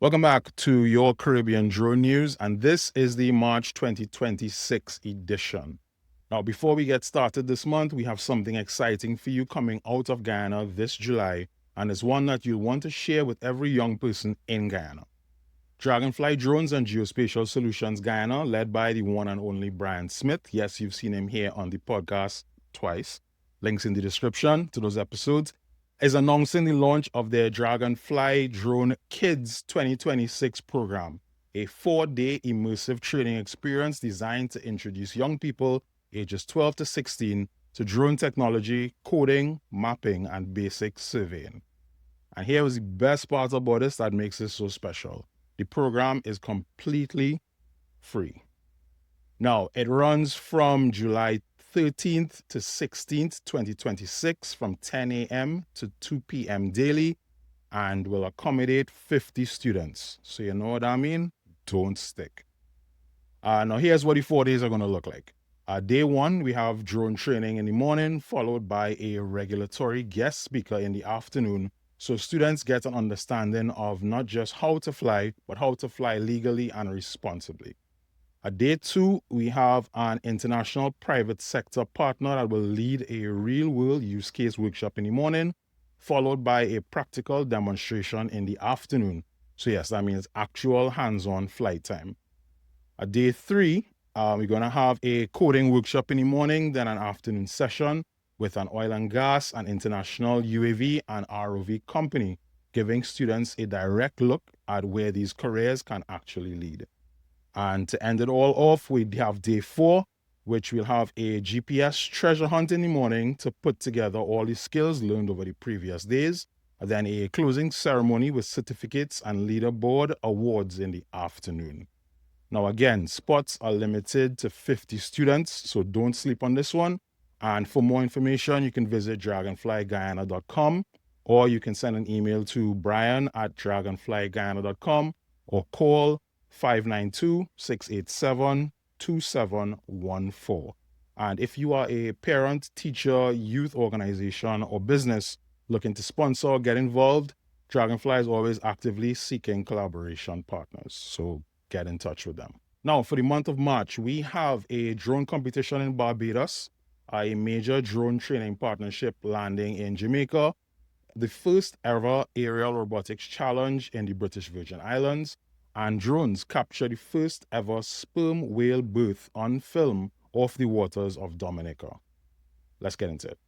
Welcome back to your Caribbean Drone News, and this is the March 2026 edition. Now, before we get started this month, we have something exciting for you coming out of Guyana this July, and it's one that you'll want to share with every young person in Guyana. Dragonfly Drones and Geospatial Solutions Guyana, led by the one and only Brian Smith. Yes, you've seen him here on the podcast twice. Links in the description to those episodes. Is announcing the launch of their Dragonfly Drone Kids 2026 program, a 4-day immersive training experience designed to introduce young people ages 12 to 16 to drone technology, coding, mapping, and basic surveying. And here is the best part about this that makes it so special. The program is completely free. Now, it runs from July 13th to 16th, 2026 from 10 a.m. to 2 p.m. daily and will accommodate 50 students. So you know what I mean? Don't stick. Now here's what the 4 days are going to look like. Day one, we have drone training in the morning, followed by a regulatory guest speaker in the afternoon. So students get an understanding of not just how to fly, but how to fly legally and responsibly. Day two, we have an international private sector partner that will lead a real-world use case workshop in the morning, followed by a practical demonstration in the afternoon. So yes, that means actual hands-on flight time. Day three, we're going to have a coding workshop in the morning, then an afternoon session with an oil and gas and international UAV and ROV company, giving students a direct look at where these careers can actually lead. And to end it all off, we have day four, which will have a GPS treasure hunt in the morning to put together all the skills learned over the previous days. And then a closing ceremony with certificates and leaderboard awards in the afternoon. Now again, spots are limited to 50 students, so don't sleep on this one. And for more information, you can visit dragonflyguyana.com, or you can send an email to brian@dragonflyguyana.com or call 592-687-2714. And if you are a parent, teacher, youth organization, or business looking to sponsor or get involved, Dragonfly is always actively seeking collaboration partners. So get in touch with them. Now, for the month of March, we have a drone competition in Barbados, a major drone training partnership landing in Jamaica, the first ever aerial robotics challenge in the British Virgin Islands, and drones capture the first ever sperm whale birth on film off the waters of Dominica. Let's get into it.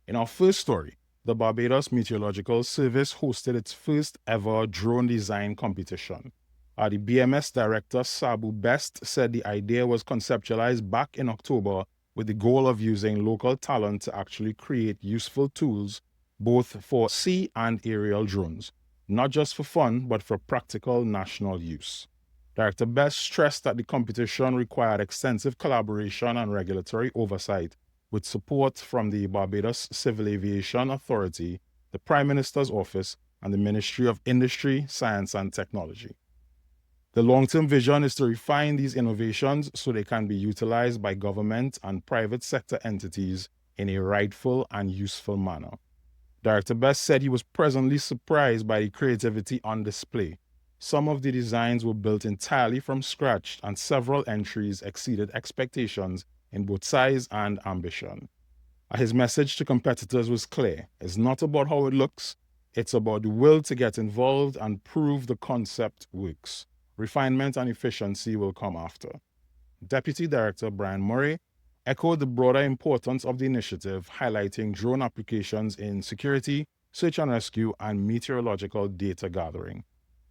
In our first story, the Barbados Meteorological Service hosted its first ever drone design competition. The BMS director, Sabu Best, said the idea was conceptualized back in October with the goal of using local talent to actually create useful tools both for sea and aerial drones, not just for fun, but for practical national use. Director Best stressed that the competition required extensive collaboration and regulatory oversight, with support from the Barbados Civil Aviation Authority, the Prime Minister's Office, and the Ministry of Industry, Science and Technology. The long-term vision is to refine these innovations so they can be utilized by government and private sector entities in a rightful and useful manner. Director Best said he was pleasantly surprised by the creativity on display. Some of the designs were built entirely from scratch, and several entries exceeded expectations in both size and ambition. His message to competitors was clear. It's not about how it looks, it's about the will to get involved and prove the concept works. Refinement and efficiency will come after. Deputy Director Brian Murray echoed the broader importance of the initiative, highlighting drone applications in security, search and rescue, and meteorological data gathering.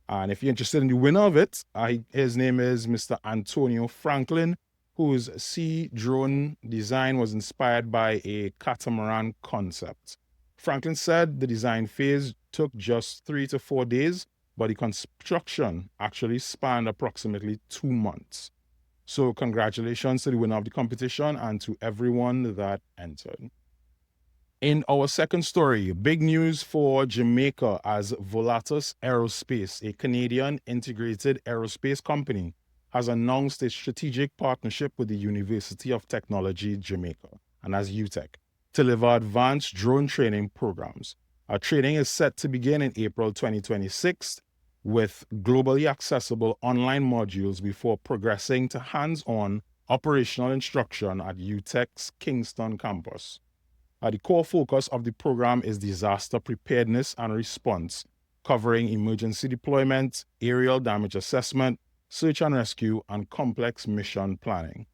And if you're interested in the winner of it, his name is Mr. Antonio Franklin, whose sea drone design was inspired by a catamaran concept. Franklin said the design phase took just 3 to 4 days, but the construction actually spanned approximately 2 months. So congratulations to the winner of the competition and to everyone that entered. In our second story, big news for Jamaica as Volatus Aerospace, a Canadian integrated aerospace company, has announced a strategic partnership with the University of Technology Jamaica, and as UTech, to deliver advanced drone training programs. Our training is set to begin in April 2026 with globally accessible online modules before progressing to hands-on operational instruction at UTEC's Kingston campus. The core focus of the program is disaster preparedness and response, covering emergency deployment, aerial damage assessment, search and rescue, and complex mission planning.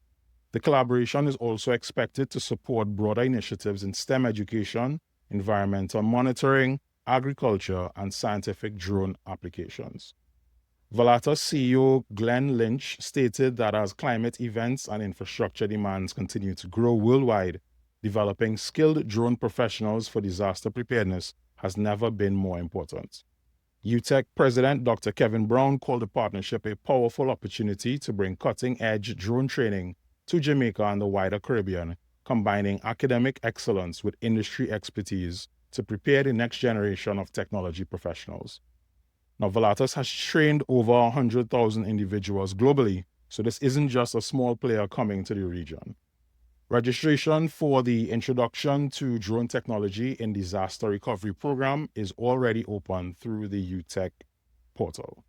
The collaboration is also expected to support broader initiatives in STEM education, environmental monitoring, agriculture, and scientific drone applications. Volatus CEO Glenn Lynch stated that as climate events and infrastructure demands continue to grow worldwide, developing skilled drone professionals for disaster preparedness has never been more important. UTEC President Dr. Kevin Brown called the partnership a powerful opportunity to bring cutting-edge drone training to Jamaica and the wider Caribbean, combining academic excellence with industry expertise to prepare the next generation of technology professionals. Now, Volatus has trained over 100,000 individuals globally, so this isn't just a small player coming to the region. Registration for the Introduction to Drone Technology in Disaster Recovery program is already open through the UTEC portal.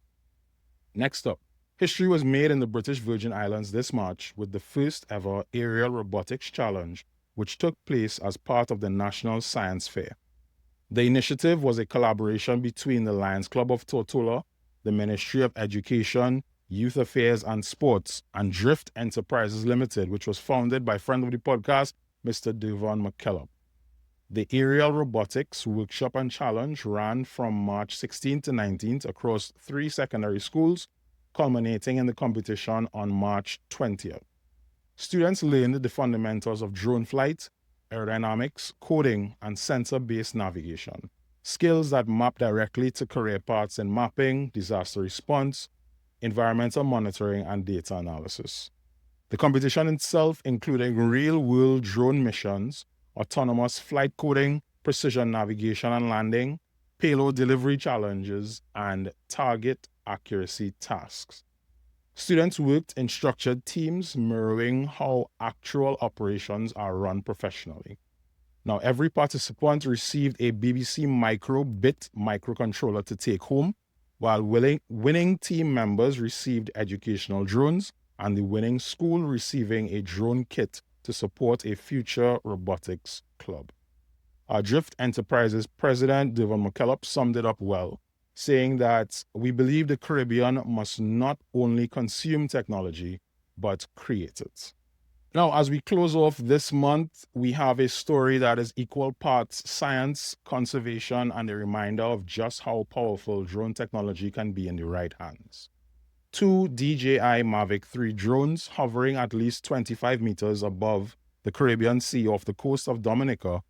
Next up, history was made in the British Virgin Islands this March with the first ever aerial robotics challenge, which took place as part of the National Science Fair. The initiative was a collaboration between the Lions Club of Tortola, the Ministry of Education, Youth Affairs and Sports, and Drift Enterprises Limited, which was founded by friend of the podcast, Mr. Devon McKellop. The Aerial Robotics Workshop and Challenge ran from March 16th to 19th across 3 secondary schools, culminating in the competition on March 20th. Students learned the fundamentals of drone flight, aerodynamics, coding, and sensor-based navigation, skills that map directly to career paths in mapping, disaster response, environmental monitoring, and data analysis. The competition itself included real-world drone missions, autonomous flight coding, precision navigation and landing, payload delivery challenges, and target accuracy tasks. Students worked in structured teams mirroring how actual operations are run professionally. Now, every participant received a BBC Micro Bit microcontroller to take home, while winning team members received educational drones, and the winning school receiving a drone kit to support a future robotics club. Our Drift Enterprises president, Devon McKellop, summed it up well, saying that we believe the Caribbean must not only consume technology, but create it. Now, as we close off this month, we have a story that is equal parts science, conservation, and a reminder of just how powerful drone technology can be in the right hands. 2 DJI Mavic 3 drones hovering at least 25 meters above the Caribbean Sea off the coast of Dominica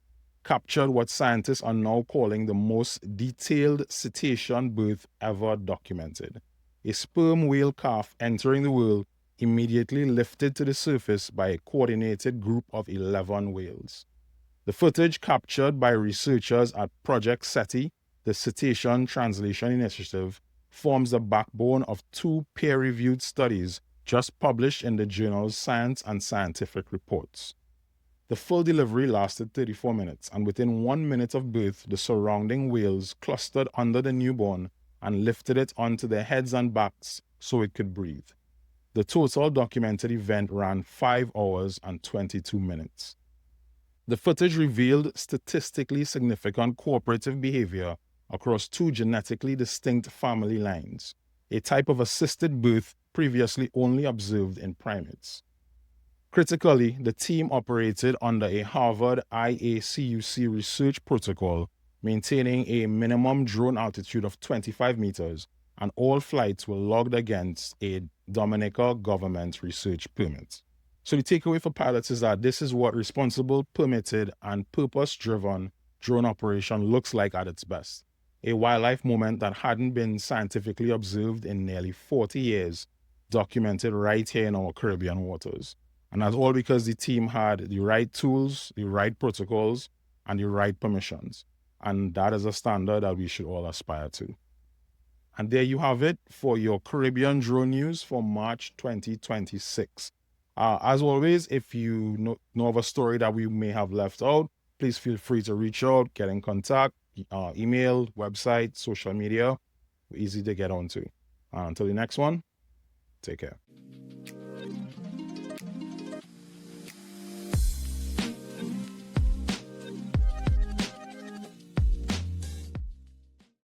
captured what scientists are now calling the most detailed cetacean birth ever documented. A sperm whale calf entering the world immediately lifted to the surface by a coordinated group of 11 whales. The footage captured by researchers at Project SETI, the Cetacean Translation Initiative, forms the backbone of 2 peer-reviewed studies just published in the journals Science and Scientific Reports. The full delivery lasted 34 minutes, and within 1 minute of birth, the surrounding whales clustered under the newborn and lifted it onto their heads and backs so it could breathe. The total documented event ran 5 hours and 22 minutes. The footage revealed statistically significant cooperative behavior across 2 genetically distinct family lines, a type of assisted birth previously only observed in primates. Critically, the team operated under a Harvard IACUC research protocol, maintaining a minimum drone altitude of 25 meters, and all flights were logged against a Dominica government research permit. So the takeaway for pilots is that this is what responsible, permitted, and purpose-driven drone operation looks like at its best. A wildlife moment that hadn't been scientifically observed in nearly 40 years, documented right here in our Caribbean waters. And that's all because the team had the right tools, the right protocols, and the right permissions. And that is a standard that we should all aspire to. And there you have it for your Caribbean drone news for March 2026. As always, if you know of a story that we may have left out, please feel free to reach out, get in contact, email, website, social media. easy to get onto. Until the next one, take care.